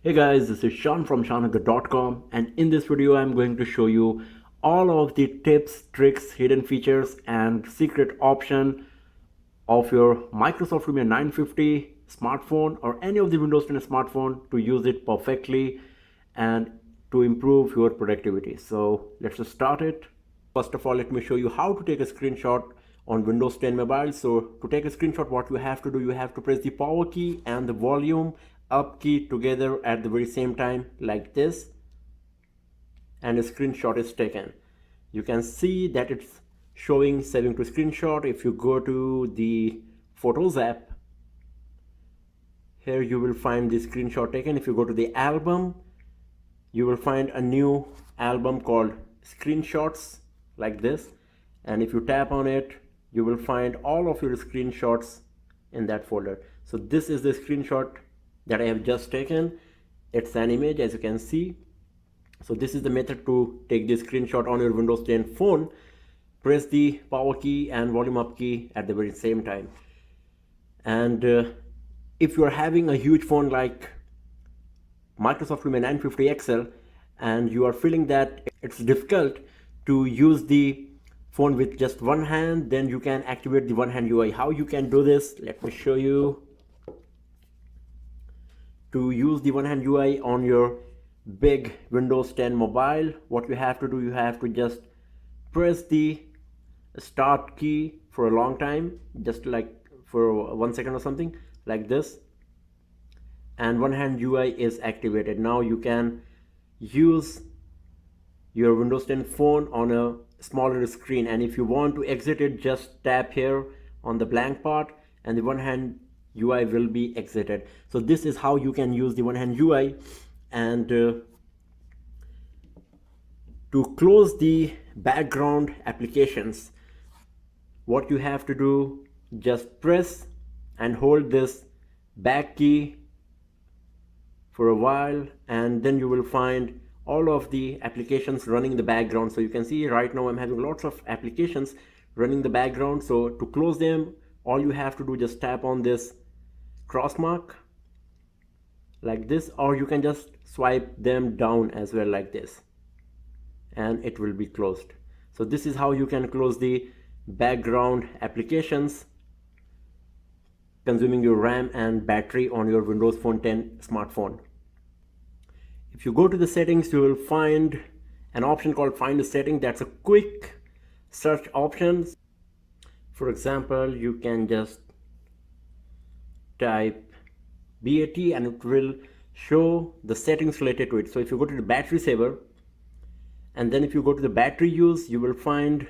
Hey guys, this is Sean from SeanHugger.com, and in this video I'm going to show you all of the tips, tricks, hidden features and secret option of your Microsoft Lumia 950 smartphone or any of the Windows 10 smartphone to use it perfectly and to improve your productivity. So let's just start it. First of all, let me show you how to take a screenshot on Windows 10 mobile. So to take a screenshot, what you have to do, you have to press the power key and the volume up key together at the very same time like this, and a screenshot is taken. You can see that it's showing saving to screenshot. If you go to the Photos app, here you will find the screenshot taken. If you go to the album, you will find a new album called Screenshots like this, and if you tap on it, you will find all of your screenshots in that folder. So this is the screenshot that I have just taken. It's an image, as you can see. So this is the method to take this screenshot on your Windows 10 phone. Press the power key and volume up key at the very same time. And if you are having a huge phone like Microsoft Lumia 950 XL and you are feeling that it's difficult to use the phone with just one hand, then you can activate the one hand UI. How you can do this? Let me show you. To use the one hand UI on your big Windows 10 mobile, what you have to do, you have to just press the start key for a long time, just like for 1 second or something like this, and one hand UI is activated. Now you can use your Windows 10 phone on a smaller screen, and if you want to exit it, just tap here on the blank part and the one hand UI will be exited. So this is how you can use the one hand UI. And to close the background applications, what you have to do, just press and hold this back key for a while, and then you will find all of the applications running in the background. So you can see right now I'm having lots of applications running in the background. So to close them, all you have to do, just tap on this cross mark like this, or you can just swipe them down as well like this, and it will be closed. So this is how you can close the background applications consuming your RAM and battery on your Windows Phone 10 smartphone. If you go to the settings, you will find an option called find a setting. That's a quick search option. For example, you can just type BAT and it will show the settings related to it. So if you go to the battery saver, and then if you go to the battery use, you will find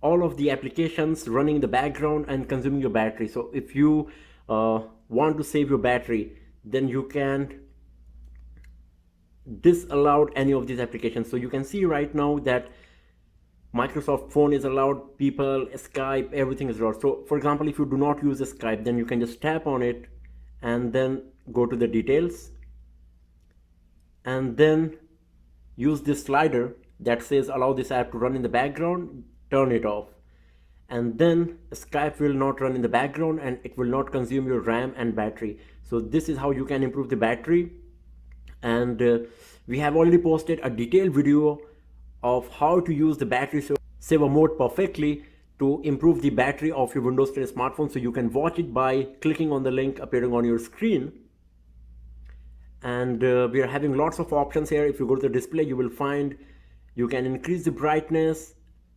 all of the applications running in the background and consuming your battery. So if you want to save your battery, then you can disallow any of these applications. So you can see right now that Microsoft phone is allowed, people, Skype, everything is allowed. So for example, if you do not use Skype, then you can just tap on it and then go to the details and then use this slider that says allow this app to run in the background, turn it off, and then Skype will not run in the background and it will not consume your RAM and battery. So this is how you can improve the battery. And we have already posted a detailed video of how to use the battery saver mode perfectly to improve the battery of your Windows 10 smartphone. So you can watch it by clicking on the link appearing on your screen. And we are having lots of options here. If you go to the display, you will find you can increase the brightness.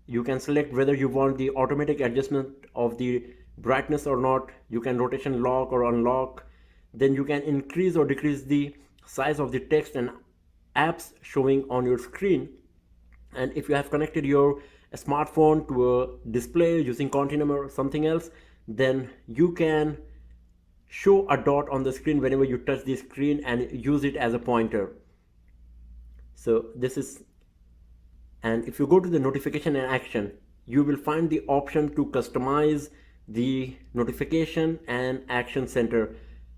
You can select whether you want the automatic adjustment of the brightness or not. You can rotation lock or unlock. Then you can increase or decrease the size of the text and apps showing on your screen. And if you have connected your smartphone to a display using Continuum or something else, then you can show a dot on the screen whenever you touch the screen and use it as a pointer. So this is, and if you go to the notification and action, you will find the option to customize the notification and action center.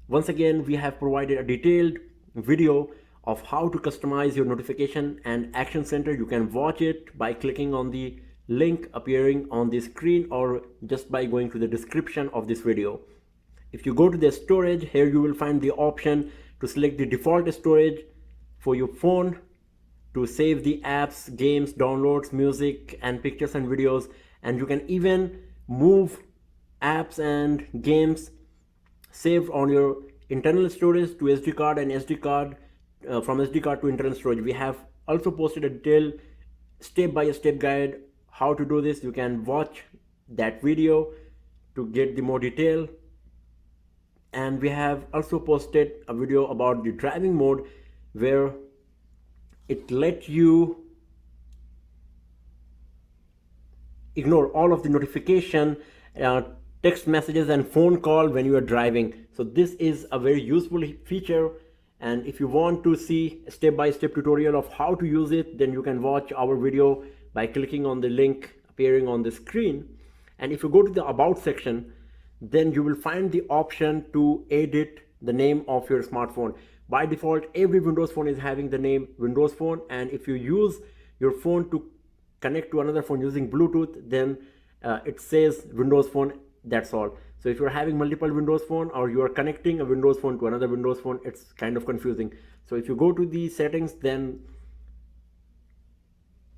Once again, we have provided a detailed video of how to customize your notification and action center. You can watch it by clicking on the link appearing on the screen or just by going to the description of this video. If you go to the storage, here you will find the option to select the default storage for your phone, to save the apps, games, downloads, music, and pictures and videos. And you can even move apps and games saved on your internal storage to SD card, and SD card from SD card to internal storage. We have also posted a detailed step-by-step guide how to do this. You can watch that video to get the more detail. And we have also posted a video about the driving mode where it lets you ignore all of the notification, text messages and phone call when you are driving. So this is a very useful feature, and if you want to see a step-by-step tutorial of how to use it, then you can watch our video by clicking on the link appearing on the screen. And if you go to the about section, then you will find the option to edit the name of your smartphone. By default, every Windows phone is having the name Windows Phone, and if you use your phone to connect to another phone using Bluetooth, then it says Windows Phone, that's all. So if you're having multiple Windows Phone or you are connecting a Windows Phone to another Windows Phone, it's kind of confusing. So if you go to the settings, then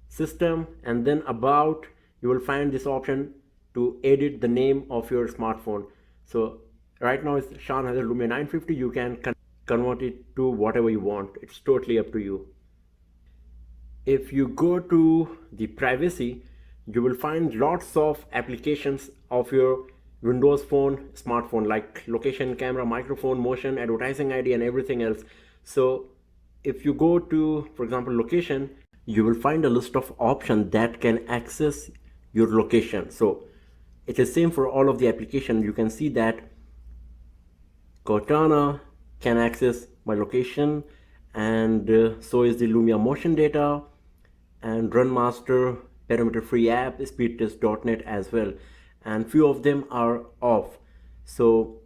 system, and then about, you will find this option to edit the name of your smartphone. So right now it's Sean has a Lumia 950. You can convert it to whatever you want. It's totally up to you. If you go to the privacy, you will find lots of applications of your Windows Phone smartphone, like location, camera, microphone, motion, advertising ID, and everything else. So if you go to, for example, location, you will find a list of options that can access your location. So it is same for all of the applications. You can see that Cortana can access my location, and so is the Lumia motion data, and Runmaster, parameter free app, speedtest.net as well, and few of them are off. So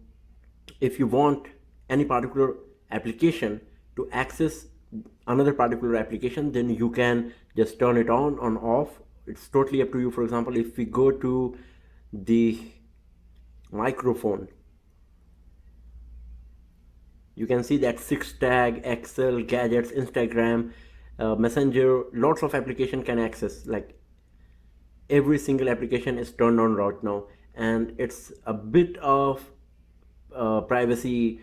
if you want any particular application to access another particular application, then you can just turn it on off. It's totally up to you. For example, if we go to the microphone, you can see that 6 tag, Excel, gadgets, Instagram, Messenger, lots of application can access. Like every single application is turned on right now, and it's a bit of privacy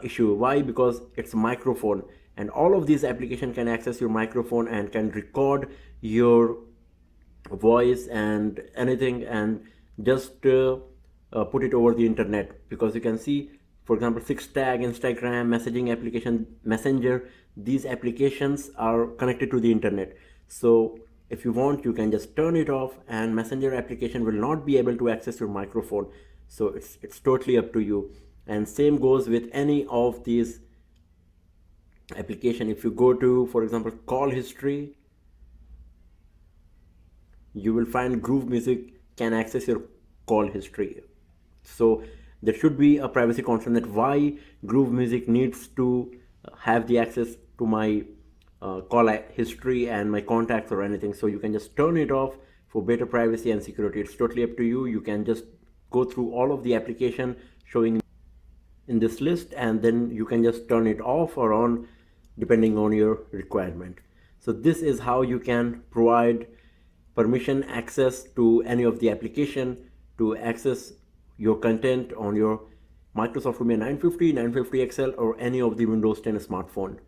issue. Why? Because it's a microphone, and all of these applications can access your microphone and can record your voice and anything, and just put it over the internet. Because you can see, for example, 6 tag, Instagram, messaging application, Messenger, these applications are connected to the internet. So if you want, you can just turn it off, and Messenger application will not be able to access your microphone. So it's totally up to you. And same goes with any of these application. If you go to, for example, call history, you will find Groove Music can access your call history. So there should be a privacy concern that why Groove Music needs to have the access to my call history and my contacts or anything. So you can just turn it off for better privacy and security. It's totally up to you. You can just go through all of the application showing in this list, and then you can just turn it off or on depending on your requirement. So this is how you can provide permission access to any of the application to access your content on your Microsoft Lumia 950, 950 XL, or any of the Windows 10 smartphone.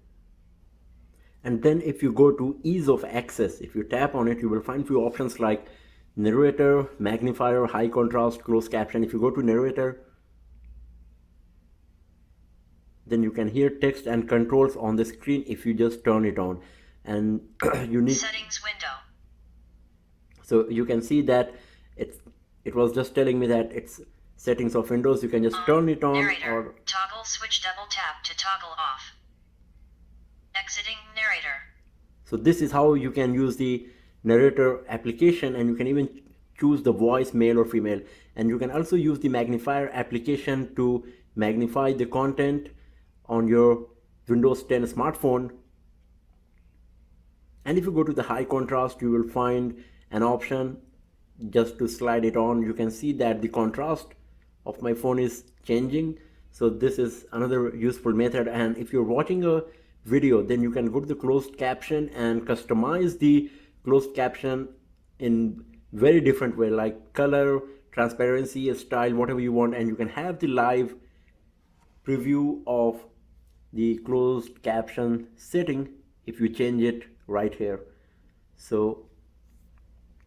And then if you go to ease of access, if you tap on it, you will find few options like narrator, magnifier, high contrast, closed caption. If you go to narrator, then you can hear text and controls on the screen if you just turn it on. And you need settings window. So you can see that it was just telling me that it's settings of Windows. You can just turn it on, narrator, or toggle switch, double tap to toggle off. Exiting narrator. So this is how you can use the narrator application, and you can even choose the voice, male or female. And you can also use the magnifier application to magnify the content on your Windows 10 smartphone. And if you go to the high contrast, you will find an option just to slide it on. You can see that the contrast of my phone is changing. So this is another useful method. And if you're watching a video, then you can go to the closed caption and customize the closed caption in very different way, like color, transparency, style, whatever you want, and you can have the live preview of the closed caption setting if you change it right here. So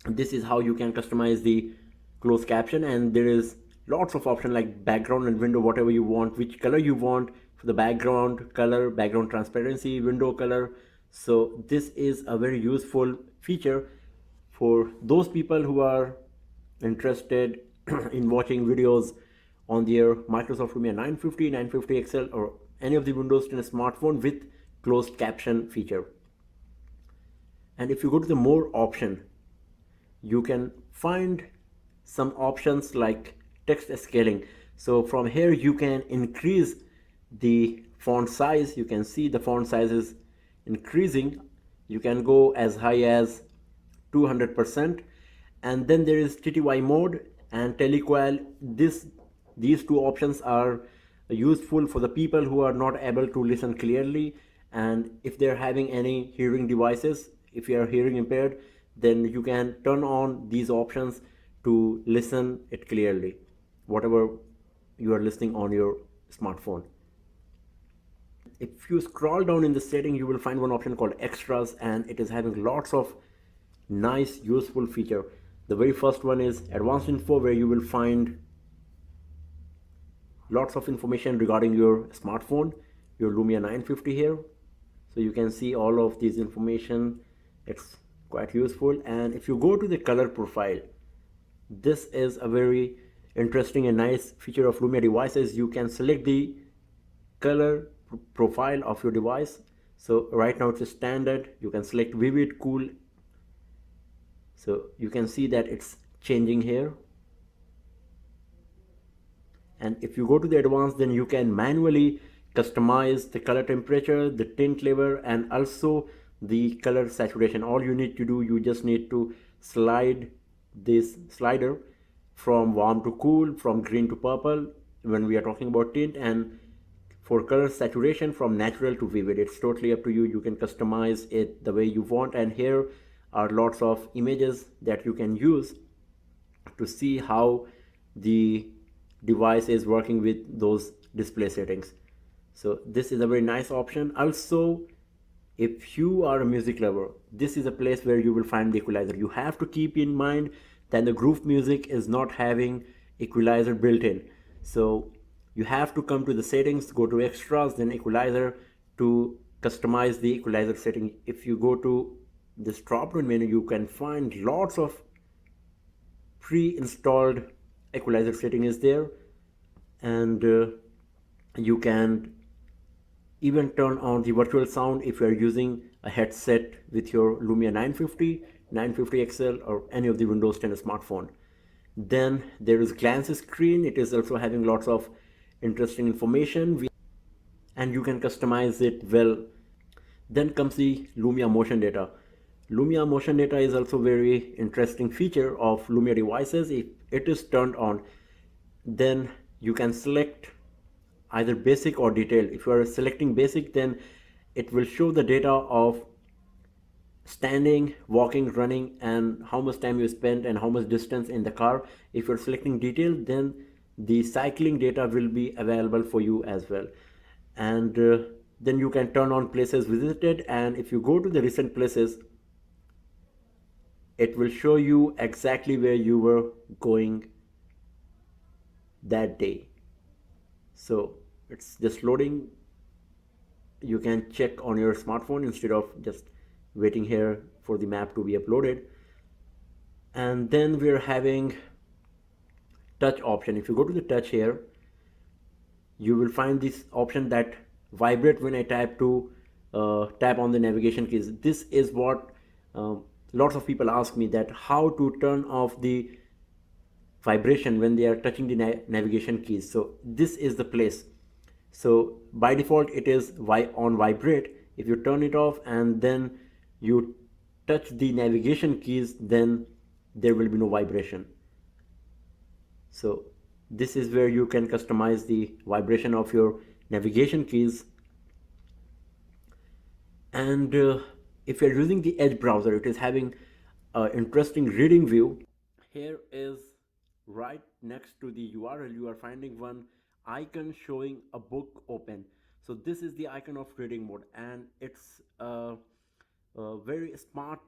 this is how you can customize the closed caption, and there is lots of options like background and window, whatever you want, which color you want for the background color, background transparency, window color. So this is a very useful feature for those people who are interested in watching videos on their Microsoft Lumia 950, 950 XL, or any of the Windows 10 smartphone with closed caption feature. And if you go to the more option, you can find some options like text scaling. So from here you can increase the font size. You can see the font size is increasing. You can go as high as 200%. And then there is TTY mode and telequal. These two options are useful for the people who are not able to listen clearly, and if they're having any hearing devices, if you are hearing impaired, then you can turn on these options to listen it clearly, whatever you are listening on your smartphone. If you scroll down in the setting, you will find one option called extras, and it is having lots of nice useful feature. The very first one is advanced info, where you will find lots of information regarding your smartphone, your Lumia 950 here. So you can see all of these information. It's quite useful. And if you go to the color profile, this is a very interesting and nice feature of Lumia devices. You can select the color profile of your device. So right now it's a standard. You can select vivid, cool. So you can see that it's changing here. And if you go to the advanced, then you can manually customize the color temperature, the tint level, and also the color saturation. All you need to do, you just need to slide this slider from warm to cool, from green to purple when we are talking about tint, and for color saturation from natural to vivid. It's totally up to you. You can customize it the way you want, and here are lots of images that you can use to see how the device is working with those display settings. So this is a very nice option. Also, if you are a music lover, this is a place where you will find the equalizer. You have to keep in mind that the groove music is not having equalizer built in. So you have to come to the settings, go to extras, then equalizer to customize the equalizer setting. If you go to this drop down menu, you can find lots of pre-installed equalizer setting is there, and you can even turn on the virtual sound if you are using a headset with your Lumia 950, 950 XL, or any of the Windows 10 smartphone. Then there is glance screen. It is also having lots of interesting information, and you can customize it well. Then comes the Lumia motion data. Lumia motion data is also very interesting feature of Lumia devices. If it is turned on, then you can select either basic or detailed. If you are selecting basic, then it will show the data of standing, walking, running, and how much time you spent and how much distance in the car. If you're selecting detailed, then the cycling data will be available for you as well. And then you can turn on places visited, and if you go to the recent places, it will show you exactly where you were going that day. So it's just loading. You can check on your smartphone instead of just waiting here for the map to be uploaded. And then we're having touch option. If you go to the touch here, you will find this option that vibrate when I tap on the navigation keys. This is what lots of people ask me, that how to turn off the vibration when they are touching the navigation keys. So this is the place. So by default it is on vibrate. If you turn it off and then you touch the navigation keys, then there will be no vibration. So This is where you can customize the vibration of your navigation keys. And if you're using the Edge browser, it is having an interesting reading view. Here is, right next to the URL, you are finding one icon showing a book open. So this is the icon of reading mode, and it's a very smart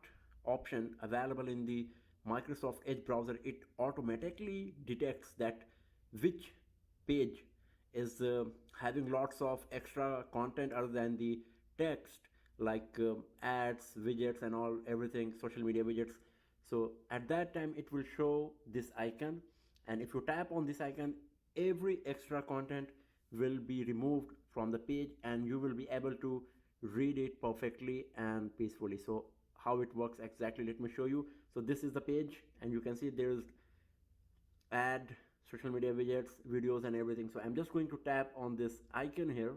option available in the Microsoft Edge browser. It automatically detects that which page is having lots of extra content other than the text, like ads, widgets, and all everything, social media widgets. So at that time it will show this icon, and if you tap on this icon, every extra content will be removed from the page and you will be able to read it perfectly and peacefully. So how it works exactly, let me show you. So this is the page, and you can see there is ad, social media widgets, videos, and everything. So I'm just going to tap on this icon here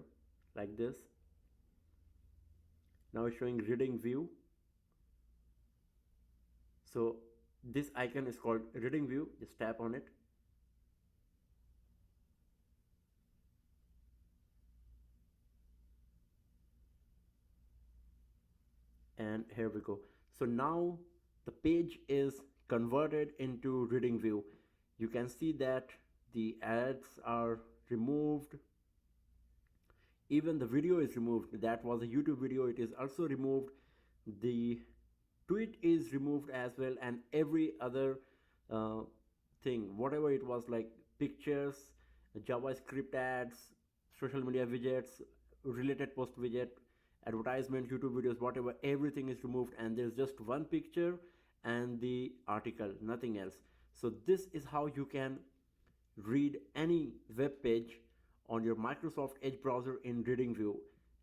like this. Now it's showing reading view. So this icon is called reading view. Just tap on it. And here we go. So now the page is converted into reading view. You can see that the ads are removed, even the video is removed. That was a YouTube video, it is also removed. The tweet is removed as well, and every other uh, thing, whatever it was, like pictures, JavaScript ads, social media widgets, related post widget, advertisement, YouTube videos, whatever, everything is removed, and there's just one picture and the article, nothing else. So this is how you can read any web page on your Microsoft Edge browser in reading view.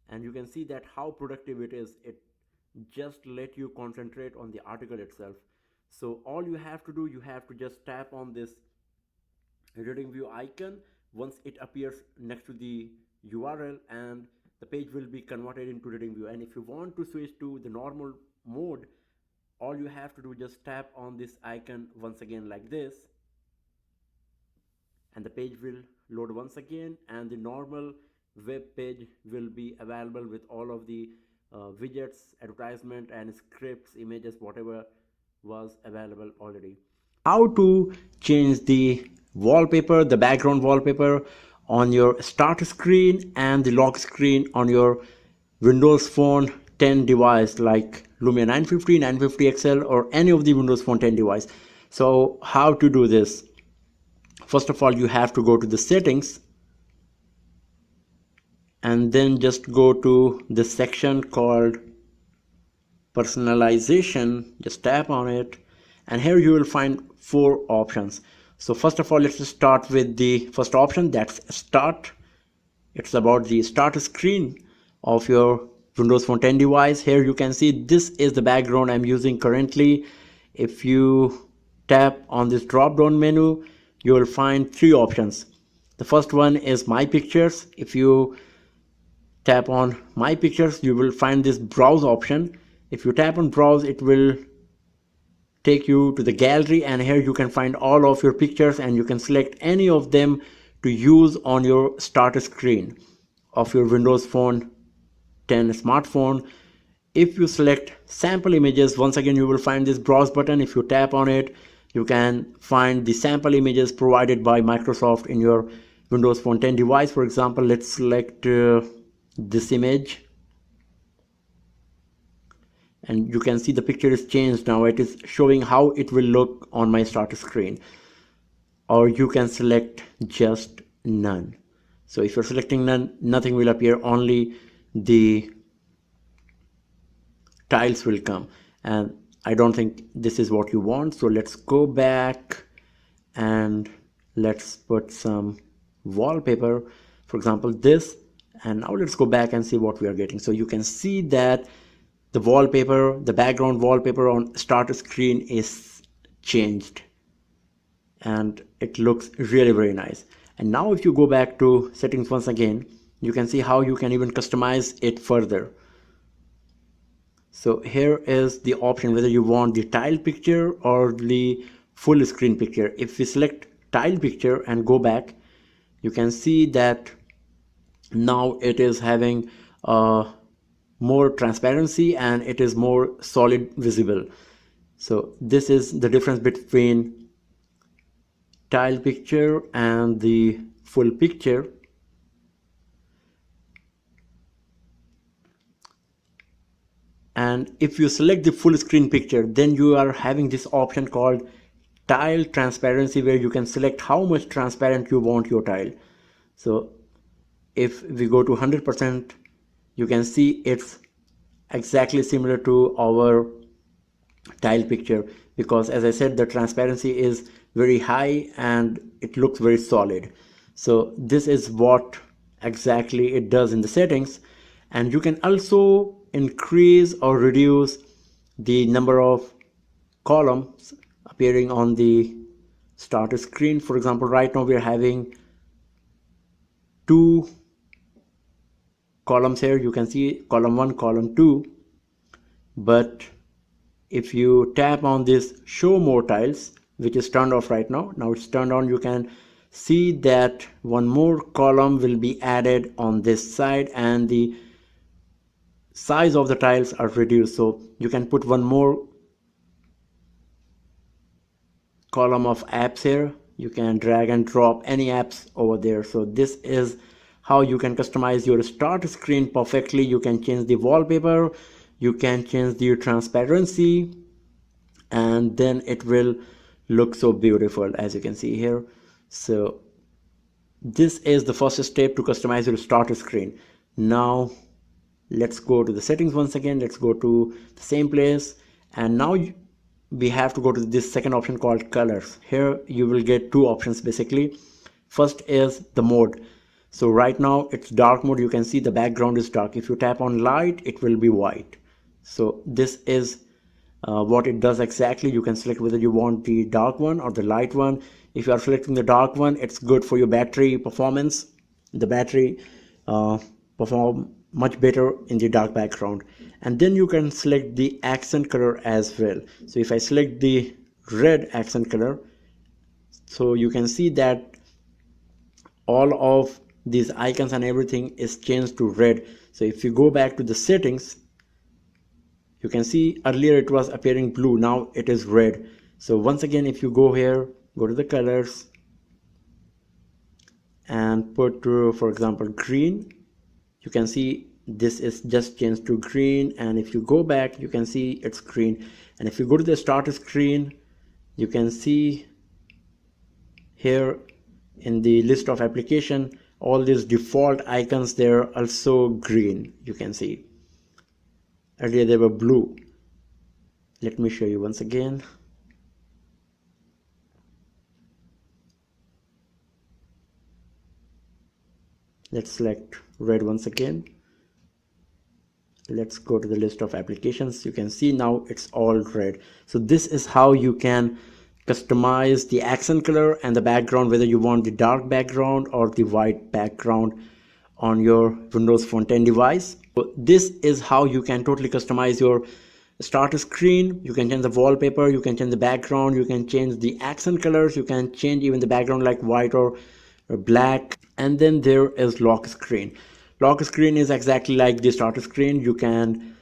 And you can see that how productive it is. It just let you concentrate on the article itself. So all you have to do, you have to just tap on this reading view icon once it appears next to the URL, and the page will be converted into reading view. And if you want to switch to the normal mode, all you have to do, just tap on this icon once again like this, and the page will load once again, and the normal web page will be available with all of the widgets, advertisement, and scripts, images, whatever was available already. How to change the wallpaper, the background wallpaper on your start screen and the lock screen on your Windows Phone 10 device, like Lumia 950, 950 XL, or any of the Windows Phone 10 device. So how to do this? First of all, you have to go to the settings, and then just go to the section called personalization. Just tap on it, and here you will find 4 options. So first of all, let's start with the first option, that's start. It's about the start screen of your Windows Phone 10 device. Here you can see this is the background I'm using currently. If you tap on this drop down menu, you will find 3 options. The first one is my pictures. If you tap on my pictures, you will find this browse option. If you tap on browse, it will take you to the gallery, and here you can find all of your pictures, and you can select any of them to use on your start screen of your Windows Phone 10 smartphone. If you select sample images, once again you will find this browse button. If you tap on it, you can find the sample images provided by Microsoft in your Windows Phone 10 device. For example, let's select this image, and you can see the picture is changed now. It is showing how it will look on my start screen. Or you can select just none. So if you're selecting none, nothing will appear, only the tiles will come, and I don't think this is what you want. So let's go back and let's put some wallpaper, for example this, and now let's go back and see what we are getting. So you can see that the wallpaper, the background wallpaper on start screen is changed, and it looks really very nice. And now if you go back to settings once again, you can see how you can even customize it further. So here is the option whether you want the tile picture or the full screen picture. If we select tile picture and go back, you can see that now it is having more transparency and it is more solid visible. So this is the difference between tile picture and the full picture. And if you select the full screen picture, then you are having this option called tile transparency, where you can select how much transparent you want your tile. So if we go to 100%, you can see it's exactly similar to our tile picture, because as I said, the transparency is very high and it looks very solid. So this is what exactly it does in the settings. And you can also increase or reduce the number of columns appearing on the starter screen. For example, right now we are having 2 columns here. You can see column 1, column 2, but if you tap on this show more tiles, which is turned off right now, now it's turned on, you can see that one more column will be added on this side and the size of the tiles are reduced. So you can put one more column of apps here. You can drag and drop any apps over there. So this is how you can customize your start screen perfectly. You can change the wallpaper, you can change the transparency, and then it will look so beautiful, as you can see here. So this is the first step to customize your starter screen. Now let's go to the settings once again. Let's go to the same place, and now we have to go to this second option called colors. Here you will get 2 options basically. First is the mode. So right now it's dark mode. You can see the background is dark. If you tap on light, it will be white. So this is what it does exactly. You can select whether you want the dark one or the light one. If you are selecting the dark one, it's good for your battery performance. The battery perform much better in the dark background. And then you can select the accent color as well. So if I select the red accent color, so you can see that all of these icons and everything is changed to red. So if you go back to the settings, you can see earlier it was appearing blue, now it is red. So once again, if you go here, go to the colors and put for example green, you can see this is just changed to green. And if you go back, you can see it's green. And if you go to the starter screen, you can see here in the list of application, all these default icons, they're also green. You can see earlier they were blue. Let me show you once again. Let's select red once again. Let's go to the list of applications. You can see now it's all red. So this is how you can customize the accent color and the background, whether you want the dark background or the white background on your Windows Phone 10 device. So this is how you can totally customize your starter screen. You can change the wallpaper, you can change the background, you can change the accent colors, you can change even the background like white or black. And then there is lock screen. Lock screen is exactly like the starter screen. You can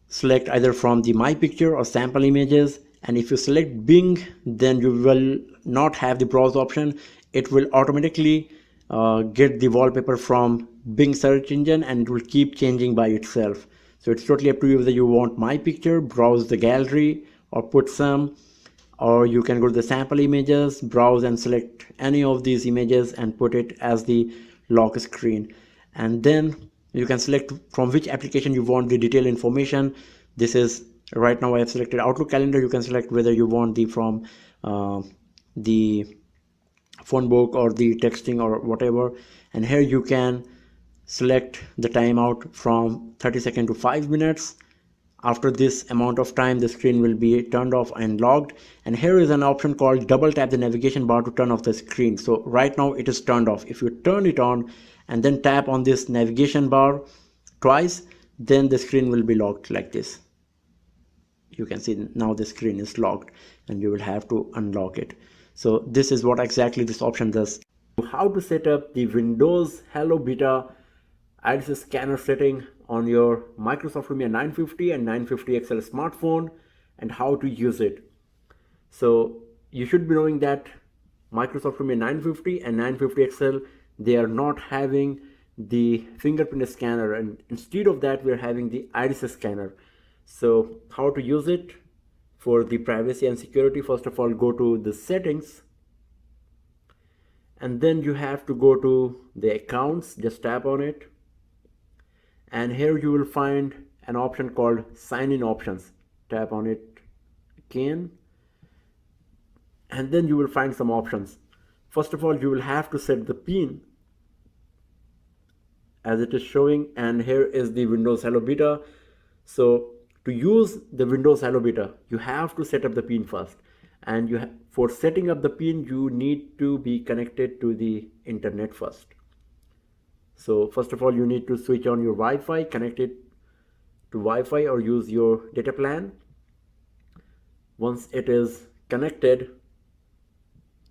select either from the my picture or sample images, and if you select Bing, then you will not have the browse option. It will automatically get the wallpaper from Bing search engine, and it will keep changing by itself. So it's totally up to you whether you want my picture, browse the gallery, or put some, or you can go to the sample images, browse and select any of these images and put it as the lock screen. And then you can select from which application you want the detailed information. This is right now I have selected Outlook calendar. You can select whether you want the from the phone book or the texting or whatever. And here you can select the timeout from 30 seconds to 5 minutes. After this amount of time, the screen will be turned off and locked. And here is an option called double tap the navigation bar to turn off the screen. So right now it is turned off. If you turn it on and then tap on this navigation bar twice, then the screen will be locked like this. You can see now the screen is locked and you will have to unlock it. So this is what exactly this option does. How to set up the Windows Hello Beta iris scanner setting on your Microsoft Lumia 950 and 950 XL smartphone, and how to use it. So you should be knowing that Microsoft Lumia 950 and 950 XL, they are not having the fingerprint scanner, and instead of that we're having the iris scanner. So how to use it for the privacy and security? First of all, go to the settings, and then you have to go to the accounts. Just tap on it, and here you will find an option called sign in options. Tap on it again, and then you will find some options. First of all, you will have to set the pin as it is showing, and here is the Windows Hello Beta. So to use the Windows Hello Beta, you have to set up the pin first, and for setting up the pin you need to be connected to the internet first. So first of all, you need to switch on your Wi-Fi, connect it to Wi-Fi or use your data plan. Once it is connected,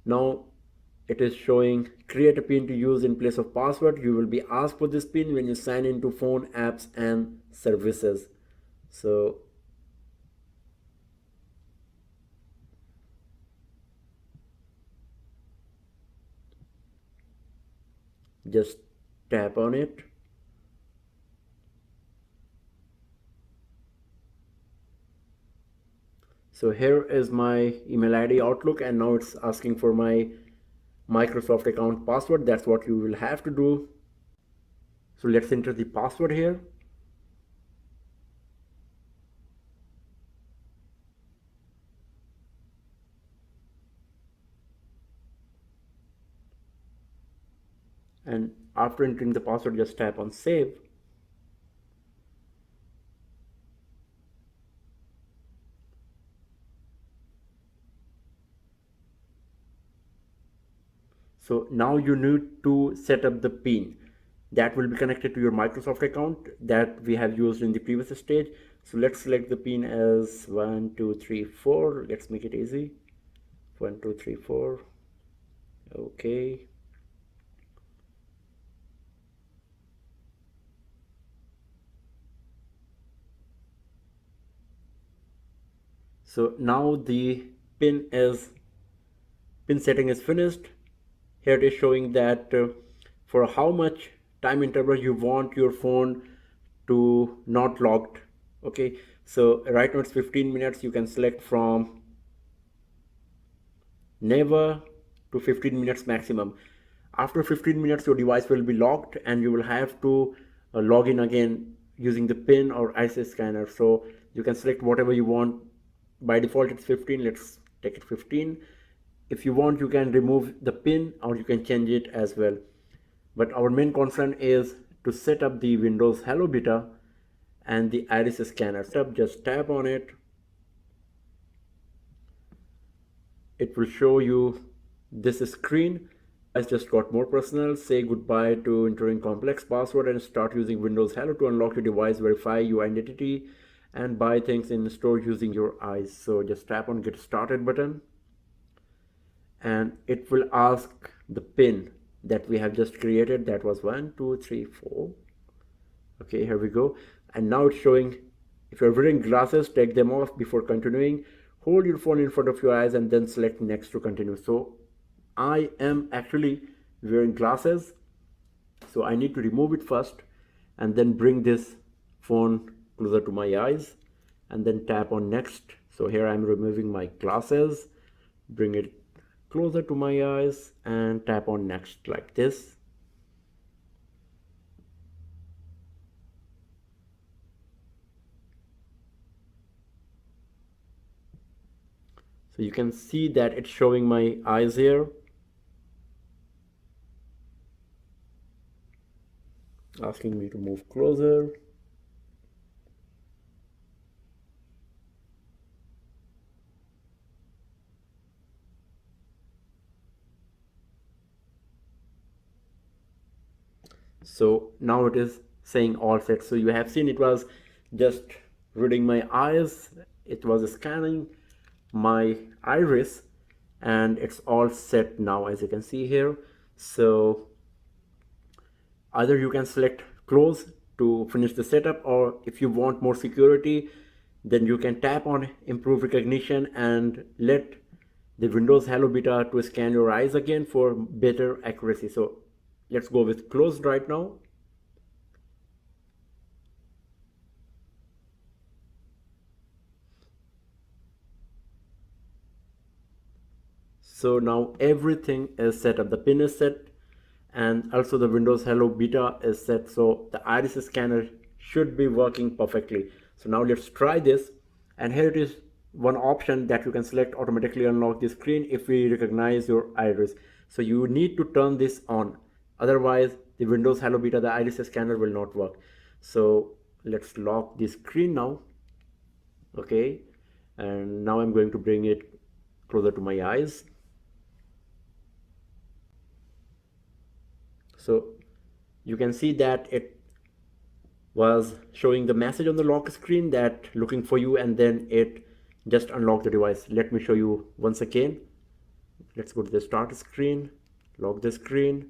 now it is showing create a pin to use in place of password. You will be asked for this pin when you sign into phone, apps and services. So just tap on it. So here is my email ID Outlook, and now it's asking for my Microsoft account password. That's what you will have to do. So let's enter the password here. And after entering the password, just tap on save. So now you need to set up the pin that will be connected to your Microsoft account that we have used in the previous stage. So let's select the pin as 1234. Let's make it easy. 1234. Okay. So now the pin setting is finished. Here it is showing that for how much time interval you want your phone to not locked. Okay, so right now it's 15 minutes. You can select from never to 15 minutes maximum. After 15 minutes your device will be locked and you will have to log in again using the pin or iris scanner. So you can select whatever you want. By default it's 15. Let's take it 15. If you want, you can remove the pin or you can change it as well. But our main concern is to set up the Windows Hello Beta and the iris scanner. Just tap on it. It will show you this screen. I just got more personal. Say goodbye to entering complex password and start using Windows Hello to unlock your device, verify your identity and buy things in store using your eyes. So just tap on get started button, and it will ask the pin that we have just created. That was 1234. Okay, here we go. And now it's showing if you're wearing glasses, take them off before continuing. Hold your phone in front of your eyes and then select next to continue. So I am actually wearing glasses, so I need to remove it first and then bring this phone closer to my eyes and then tap on next. So here I'm removing my glasses, bring it closer to my eyes and tap on next like this. So you can see that it's showing my eyes here, asking me to move closer. So now it is saying all set. So you have seen it was just reading my eyes, it was scanning my iris, and it's all set now, as you can see here. So either you can select close to finish the setup, or if you want more security, then you can tap on improve recognition and let the Windows Hello Beta to scan your eyes again for better accuracy. So let's go with closed right now. So now everything is set up. The pin is set, and also the Windows Hello Beta is set. So the iris scanner should be working perfectly. So now let's try this. And here it is, one option that you can select automatically unlock the screen if we recognize your iris. So you need to turn this on. Otherwise, the Windows Hello Beta, the iris scanner will not work. So let's lock the screen now. Okay. And now I'm going to bring it closer to my eyes. So you can see that it was showing the message on the lock screen that looking for you, and then it just unlocked the device. Let me show you once again. Let's go to the start screen, lock the screen,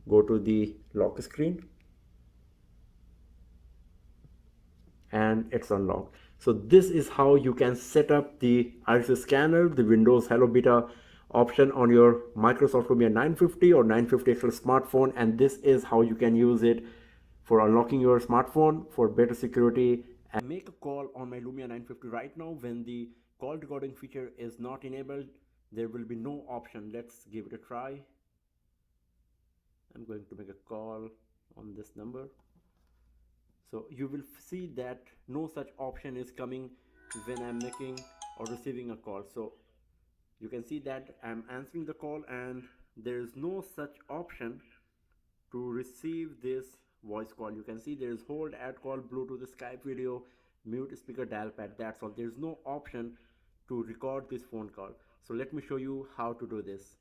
go to the lock screen, and it's unlocked. So this is how you can set up the iris scanner, the Windows Hello Beta option on your Microsoft Lumia 950 or 950 XL smartphone, and this is how you can use it for unlocking your smartphone for better security. And make a call on my Lumia 950 right now. When the call recording feature is not enabled, there will be no option. Let's give it a try. I'm going to make a call on this number. So you will see that no such option is coming when I'm making or receiving a call. So you can see that I'm answering the call and there is no such option to receive this voice call. You can see there is hold, add call, Bluetooth, Skype video, mute speaker, dial pad. That's all. There's no option to record this phone call. So let me show you how to do this,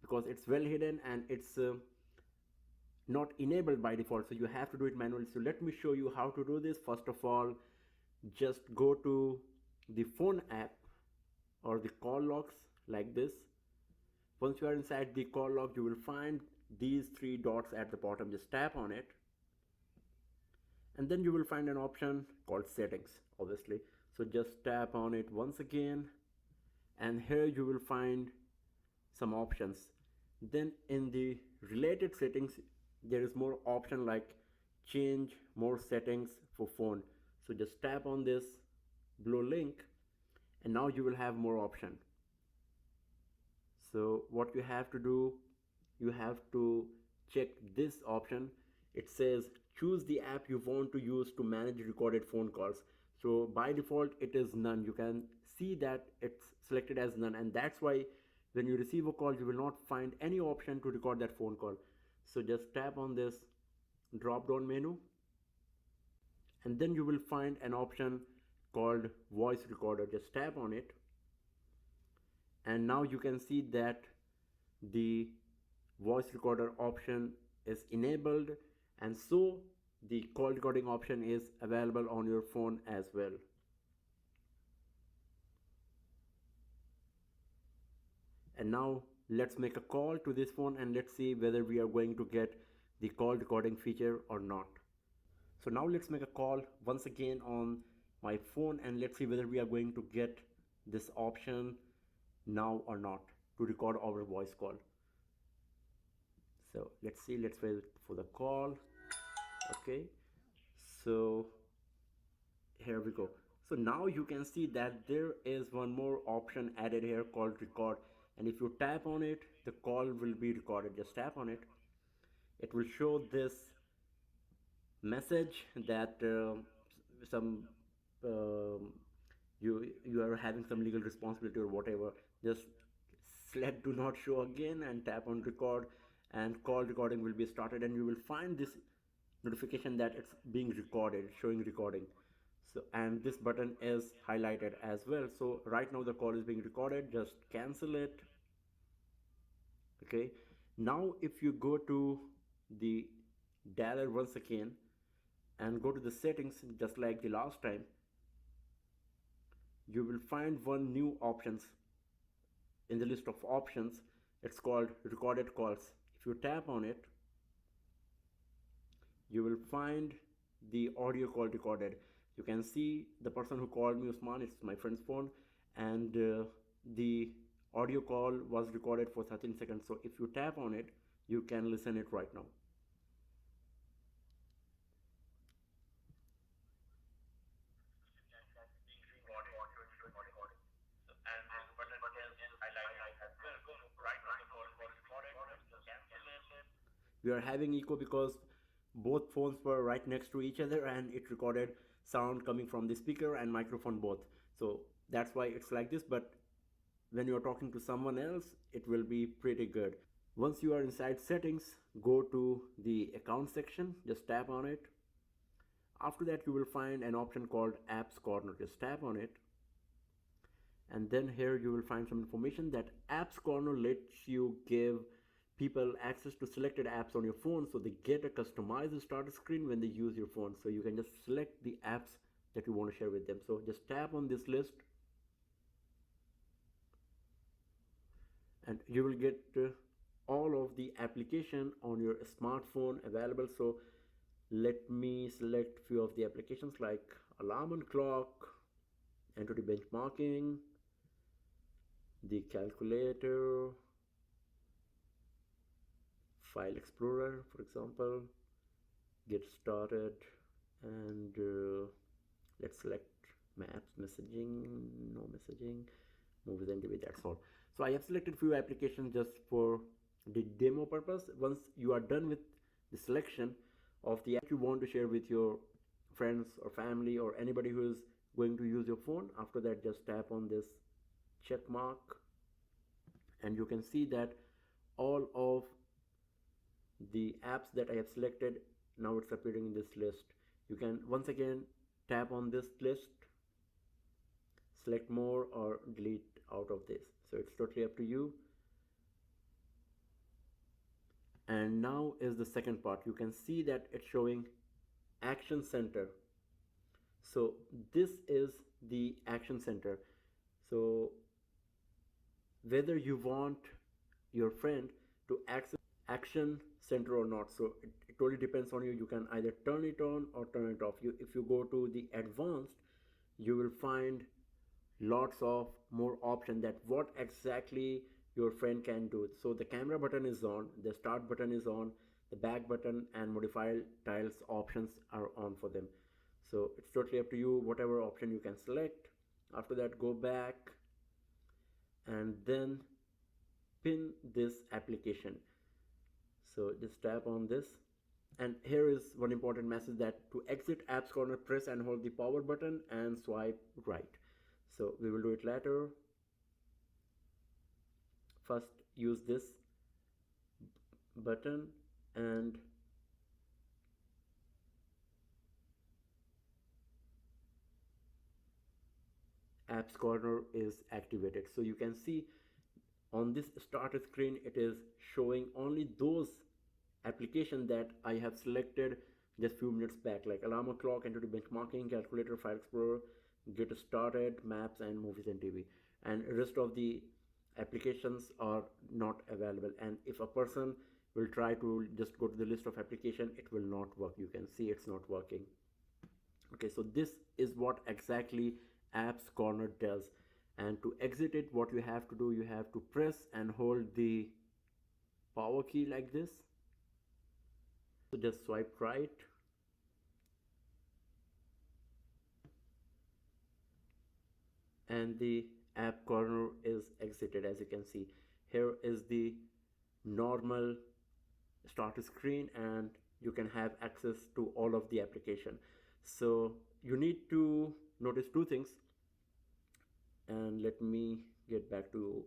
because it's well hidden and it's not enabled by default, so you have to do it manually. So let me show you how to do this. First of all, just go to the phone app or the call logs like this. Once you are inside the call log, you will find these three dots at the bottom. Just tap on it, and then you will find an option called settings, obviously. So just tap on it once again, and here you will find some options. Then in the related settings, there is more option like change more settings for phone. So just tap on this blue link, and now you will have more option. So what you have to do, you have to check this option. It says choose the app you want to use to manage recorded phone calls. So by default it is none. You can see that it's selected as none, and that's why when you receive a call you will not find any option to record that phone call. So just tap on this drop down menu, and then you will find an option called voice recorder. Just tap on it, and now you can see that the voice recorder option is enabled, and so the call recording option is available on your phone as well. And now let's make a call to this phone and let's see whether we are going to get the call recording feature or not. So now let's make a call once again on my phone and let's see whether we are going to get this option now or not to record our voice call. So let's see, let's wait for the call. Okay, so here we go. So now you can see that there is one more option added here called record, and if you tap on it the call will be recorded. Just tap on it, it will show this message that some um, you are having some legal responsibility or whatever. Just select do not show again and tap on record, and call recording will be started, and you will find this notification that it's being recorded, showing recording. So and this button is highlighted as well. So right now the call is being recorded. Just cancel it. Okay, now if you go to the dialer once again and go to the settings just like the last time, you will find one new options in the list of options. It's called recorded calls. If you tap on it, you will find the audio call recorded. You can see the person who called me Usman, it's my friend's phone, and the audio call was recorded for 13 seconds. So if you tap on it, you can listen it right now. We are having echo because both phones were right next to each other and it recorded sound coming from the speaker and microphone both. So that's why it's like this, but when you're talking to someone else, it will be pretty good. Once you are inside settings, go to the account section, just tap on it. After that, you will find an option called apps corner. Just tap on it, and then here you will find some information that apps corner lets you give people access to selected apps on your phone, so they get a customized starter screen when they use your phone. So you can just select the apps that you want to share with them. So just tap on this list and you will get all of the application on your smartphone available. So let me select few of the applications like alarm and clock, entity benchmarking, the calculator, file explorer, for example, get started, and let's select maps, messaging, no messaging, movies and TV. That's all. So I have selected few applications just for the demo purpose. Once you are done with the selection of the app you want to share with your friends or family or anybody who is going to use your phone, after that just tap on this check mark and you can see that all of the apps that I have selected, now it's appearing in this list. You can once again tap on this list, select more or delete out of this. So it's totally up to you. And now is the second part. You can see that it's showing action center. So this is the action center. So whether you want your friend to access action center or not, so it totally depends on you. You can either turn it on or turn it off. If you go to the advanced, you will find lots of more options that what exactly your friend can do. So the camera button is on, the start button is on, the back button and modify tiles options are on for them. So it's totally up to you, whatever option you can select. After that, go back and then pin this application. So just tap on this, and here is one important message that to exit apps corner, press and hold the power button and swipe right. So we will do it later. First use this button and apps corner is activated. So you can see on this starter screen it is showing only those applications that I have selected just few minutes back, like alarm clock, entity benchmarking, calculator, file explorer, get started, maps and movies and TV, and rest of the applications are not available. And if a person will try to just go to the list of application, it will not work. You can see it's not working. Okay, so this is what exactly apps corner does, and to exit it, what you have to do, you have to press and hold the power key like this. So just swipe right and the app corner is exited. As you can see, here is the normal start screen and you can have access to all of the application. So you need to notice two things, and let me get back to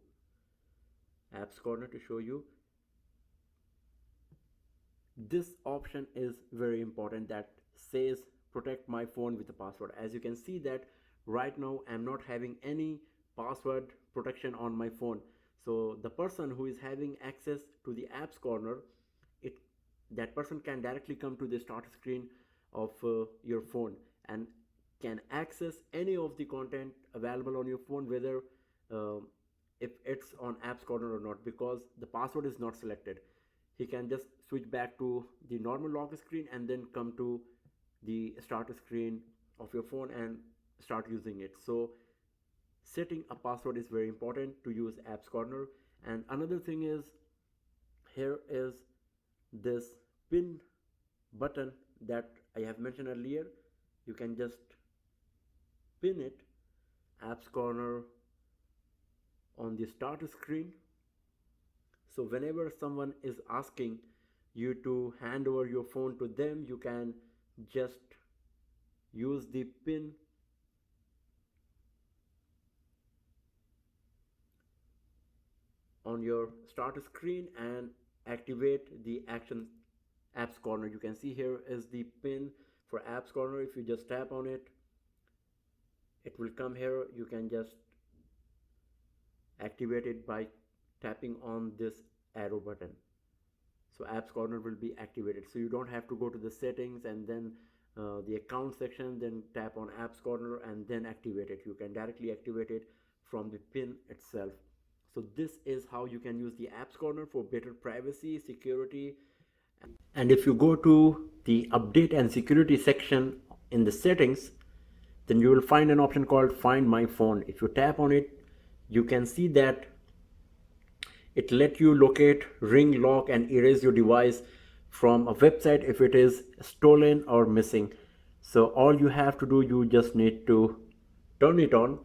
apps corner to show you. This option is very important that says protect my phone with a password. As you can see that right now I'm not having any password protection on my phone. So the person who is having access to the apps corner, it that person can directly come to the start screen of your phone and can access any of the content available on your phone, whether if it's on apps corner or not, because the password is not selected. He can just switch back to the normal lock screen and then come to the start screen of your phone and start using it. So setting a password is very important to use apps corner. And another thing is, here is this pin button that I have mentioned earlier. You can just pin it, apps corner, on the start screen. So whenever someone is asking you to hand over your phone to them, you can just use the pin on your start screen and activate the action apps corner. You can see here is the pin for apps corner. If you just tap on it, it will come here. You can just activate it by tapping on this arrow button. So apps corner will be activated, so you don't have to go to the settings and then the account section, then tap on apps corner and then activate it. You can directly activate it from the pin itself. So this is how you can use the apps corner for better privacy, security. And if you go to the update and security section in the settings, then you will find an option called find my phone. If you tap on it, you can see that it let you locate, ring, lock and erase your device from a website if it is stolen or missing. So all you have to do, you just need to turn it on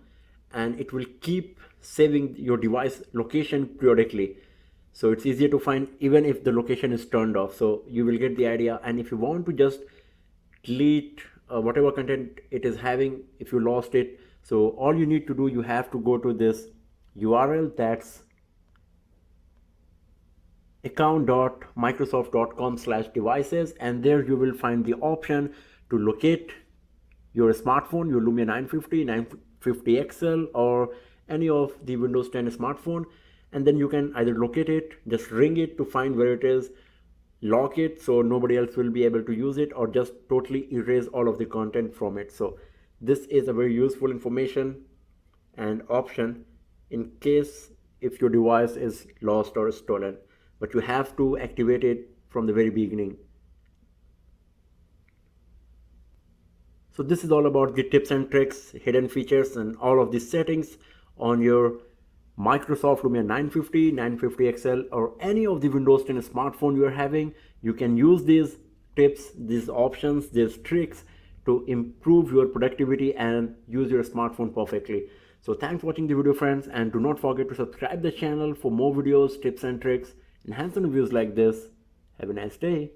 and it will keep saving your device location periodically. So it's easier to find even if the location is turned off. So you will get the idea. And if you want to just delete whatever content it is having, if you lost it, so all you need to do, you have to go to this URL, that's account.microsoft.com/devices, and there you will find the option to locate your smartphone, your Lumia 950, 950 XL, or any of the Windows 10 smartphone. And then you can either locate it, just ring it to find where it is, lock it so nobody else will be able to use it, or just totally erase all of the content from it. So this is a very useful information and option in case if your device is lost or stolen, but you have to activate it from the very beginning. So this is all about the tips and tricks, hidden features and all of the settings on your Microsoft Lumia 950, 950 XL, or any of the Windows 10 smartphone you are having. You can use these tips, these options, these tricks to improve your productivity and use your smartphone perfectly. So thanks for watching the video, friends, and do not forget to subscribe the channel for more videos, tips and tricks, and hands-on reviews like this. Have a nice day.